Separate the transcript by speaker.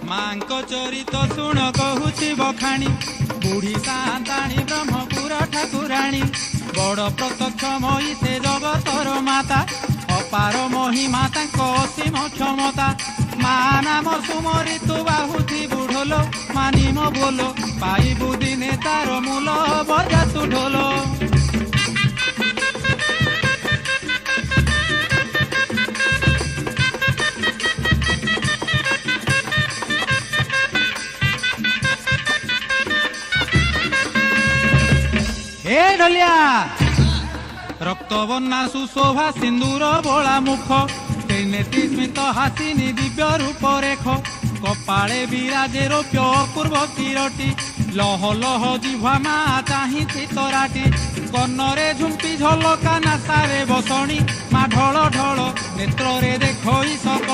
Speaker 1: ମାଙ୍କ ଚରିତ ଶୁଣ କହୁଛି ବଖାଣି ବୁଢ଼ୀ ସାନ୍ତାଣୀ ବ୍ରହ୍ମପୁର ଠାକୁରାଣୀ ବଡ଼ ପ୍ରତ୍ୟକ୍ଷମୟୀ ସେ ଜଗତର ମାତା ଅପାର ମହିମା ତାଙ୍କ ଅସୀମ କ୍ଷମତା ମା ନାମ ସୁମରି ତୁ ବାହୁଥିବୁ ଢୋଲ ମାନିମ ବୋଲ ପାଇବୁ ଦିନେ ତାର ମୂଲ ବଜା ତୁ ଢୋଲ। हे ढोलिया रक्त बन्ना सुशोभा सिंदूर बोला मुख नेति स्मित हासिनी दिव्य रूप रेख कपाळे विराजे रौप्य पूर्व किरटी लह लह जिह्वा मा चाही तराटी कन्नरे झुंपी झलका नासारे बसणी मा ढळ ढळ नेत्रे देखई सकल।